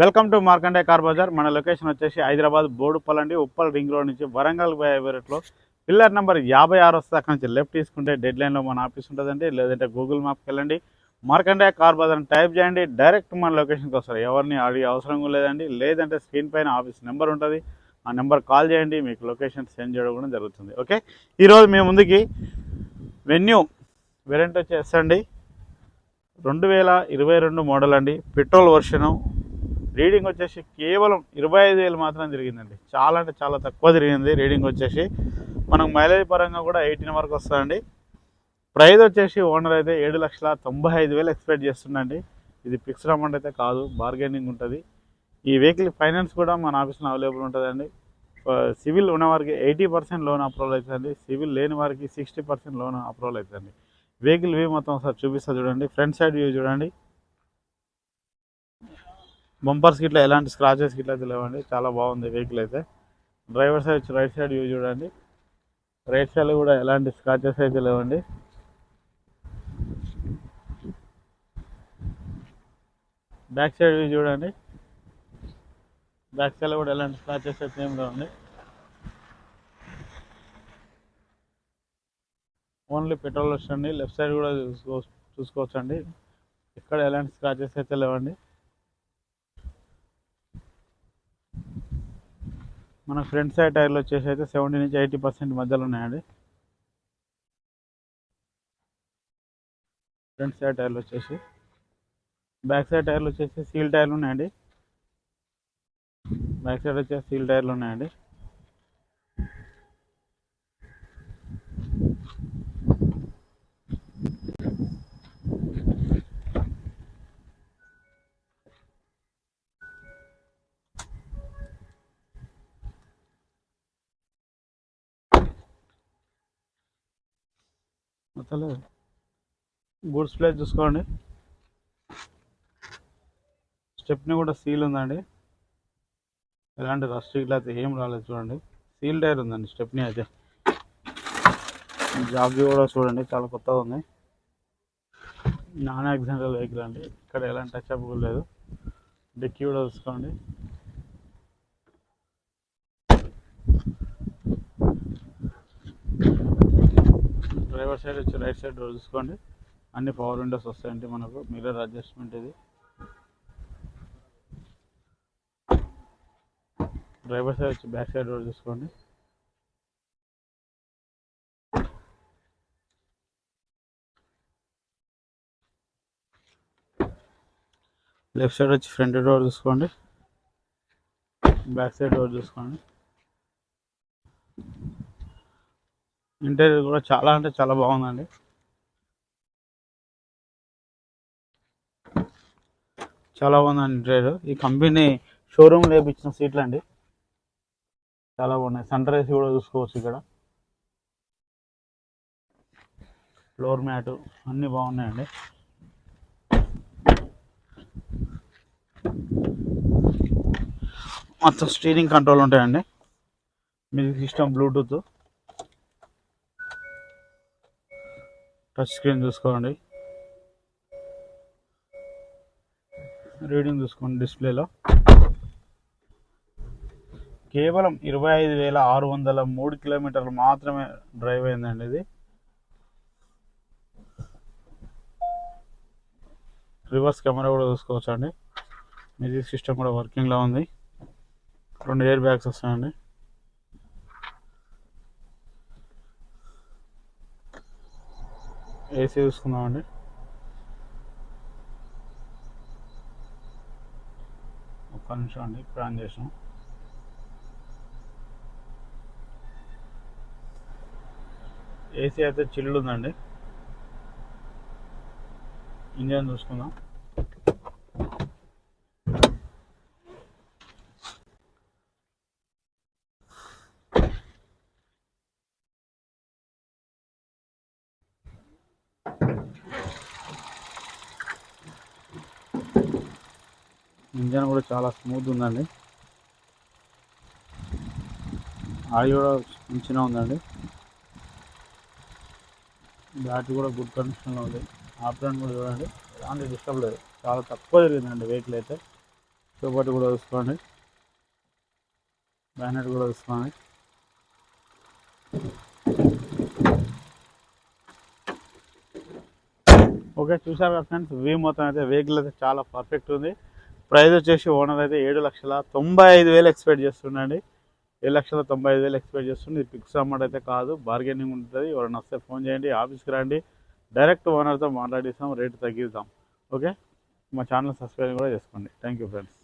Welcome to Markande car Bazaar. మన location వచ్చేసి Hyderabad Boduppal Uppal ring road నుంచి వరంగల్ బైవేరేట్లో పిల్లర్ నెంబర్ 56 వస్తే అక్కడ నుంచి లెఫ్ట్ తీసుకుంటే డెడ్ లైన్లో మన ఆఫీస్ ఉంటుందండి. లేదంటే గూగుల్ మ్యాప్కి వెళ్ళండి, మార్కండే కార్ బజార్ టైప్ చేయండి, డైరెక్ట్ మన లొకేషన్కి వస్తారు. ఎవరిని అడిగే అవసరం లేదండి. లేదంటే స్క్రీన్ పైన ఆఫీస్ నెంబర్ ఉంటుంది, ఆ నెంబర్ కాల్ చేయండి, మీకు లొకేషన్ సెండ్ చేయడం కూడా జరుగుతుంది. ఓకే, ఈరోజు మేము ముందుకి వెన్యూ వేరియంట్ వచ్చేసండి 2022 మోడల్ అండి, పెట్రోల్ వర్షను. రీడింగ్ వచ్చేసి కేవలం 25,000 మాత్రం తిరిగిందండి. చాలా అంటే చాలా తక్కువ తిరిగింది రీడింగ్ వచ్చేసి. మనకు మైలేజ్ పరంగా కూడా 18 వరకు వస్తుందండి. ప్రైస్ వచ్చేసి ఓనర్ అయితే 7,95,000 ఎక్స్పెక్ట్ చేస్తుందండి. ఇది ఫిక్స్డ్ అమౌంట్ అయితే కాదు, బార్గెనింగ్ ఉంటుంది. ఈ వెహికల్ ఫైనాన్స్ కూడా మన ఆఫీస్లో అవైలబుల్ ఉంటుందండి. సివిల్ ఉన్నవారికి 80% లోన్ అప్రూవల్ అవుతుందండి. సివిల్ లేని వారికి 60% లోన్ అప్రూవల్ అవుతుందండి. వెహికల్ వ్యూ మొత్తం ఒకసారి చూపిస్తా చూడండి. ఫ్రంట్ సైడ్ వ్యూ చూడండి. బంపర్స్ గిట్లా ఎలాంటి స్క్రాచెస్ గిట్లా అయితే లేవండి. చాలా బాగుంది వెహికల్ అయితే. డ్రైవర్ సైడ్ వచ్చి రైట్ సైడ్ వ్యూ చూడండి. రైట్ సైడ్ కూడా ఎలాంటి స్క్రాచెస్ అయితే లేవండి. బ్యాక్ సైడ్ వ్యూ చూడండి. బ్యాక్ సైడ్ కూడా ఎలాంటి స్క్రాచెస్ అయితే ఏం లేవండి. ఓన్లీ పెట్రోల్ వస్తుంది. లెఫ్ట్ సైడ్ కూడా చూసుకోవచ్చండి. ఇక్కడ ఎలాంటి స్క్రాచెస్ అయితే లేవండి. మన ఫ్రంట్ సైడ్ టైర్లు వచ్చేసి అయితే 70 నుంచి 80% మధ్యలో ఉన్నాయండి. ఫ్రంట్ సైడ్ టైర్లు వచ్చేసి, బ్యాక్ సైడ్ టైర్లు వచ్చేసి సీల్ టైర్లు ఉన్నాయండి. బ్యాక్ సైడ్ వచ్చేసి సీల్ టైర్లు ఉన్నాయండి. మొత్తం గూడ్స్ ప్లేస్ చూసుకోండి. స్టెప్ని కూడా సీల్ ఉందండి. ఎలాంటి రస్ట్ ఇట్లా అయితే ఏం రాలేదు చూడండి. సీల్ టైర్ ఉందండి స్టెప్ని అయితే. జాబ్ కూడా చూడండి, చాలా కొత్తగా ఉంది. నాన్ యాక్సిడెంటల్ వెహికల్ అండి. ఇక్కడ ఎలాంటి టచ్ అప్ లేదు. డిక్కీ కూడా చూసుకోండి. డ్రైవర్ సైడ్ వచ్చి రైట్ సైడ్ డోర్ చూసుకోండి. అన్ని పవర్ విండోస్ వస్తాయండి మనకు. మిర్రర్ అడ్జస్ట్మెంట్ ఇది. డ్రైవర్ సైడ్ వచ్చి బ్యాక్ సైడ్ డోర్ చూసుకోండి. లెఫ్ట్ సైడ్ వచ్చి ఫ్రంట్ డోర్ చూసుకోండి. బ్యాక్ సైడ్ డోర్ చూసుకోండి. ఇంటీరియర్ కూడా చాలా అంటే చాలా బాగుందండి. చాలా బాగుందండి ఇంటీరియర్. ఈ కంపెనీ షోరూమ్ లేపించిన సీట్లు అండి, చాలా బాగున్నాయి. సెంటర్ ఏసీ కూడా చూసుకోవచ్చు. ఇక్కడ ఫ్లోర్ మ్యాట్ అన్నీ బాగున్నాయండి. మొత్తం స్టీరింగ్ కంట్రోల్ ఉంటాయండి. Music system, Bluetooth, touch screen చూసుకోండి. రీడింగ్ చూసుకోండి డిస్ప్లేలో. కేవలం 25,603 కిలోమీటర్లు మాత్రమే డ్రైవ్ అయిందండి ఇది. రివర్స్ కెమెరా కూడా చూసుకోవచ్చు అండి. మ్యూజిక్ సిస్టమ్ కూడా వర్కింగ్లో ఉంది. 2 ఎయిర్ బ్యాగ్స్ వస్తాయండి. ఏసీ చూసుకుందామండి. ఒక్క నిమిషం అండి, ఇప్పుడు ఆన్ చేసాం. ఏసీ అయితే చిల్డ్ ఉందండి. ఇంజన్ చూసుకుందాం. ఇంజన్ కూడా చాలా స్మూత్ ఉందండి. ఆయిల్ కూడా మంచిగా ఉందండి. బ్యాటరీ కూడా గుడ్ కండిషన్లో ఉంది. ఆప్షన్ కూడా చూడండి, ఎలాంటి డిస్టర్బ్ లేదు. చాలా తక్కువ జరిగిందండి వెహికల్ అయితే. చౌపట్టి కూడా చూసుకోండి, బ్యానెట్ కూడా చూసుకోండి. ఓకే, చూసారు కదా ఫ్రెండ్స్, వ్యూ మొత్తం అయితే వెహికల్ అయితే చాలా పర్ఫెక్ట్ ఉంది. ప్రైస్ వచ్చేసి ఓనర్ అయితే 7,95,000 ఎక్స్పెక్ట్ చేస్తుండండి. 7,95,000 ఎక్స్పెక్ట్ చేస్తుంది. ఇది ఫిక్స్ అమౌంట్ అయితే కాదు, బార్గెనింగ్ ఉంటుంది. ఎవరైనా వస్తే ఫోన్ చేయండి, ఆఫీస్కి రండి, డైరెక్ట్ ఓనర్తో మాట్లాడిస్తాం, రేటు తగ్గిద్దాం. ఓకే, మా ఛానల్ సబ్స్క్రైబ్ కూడా చేసుకోండి. Thank you friends.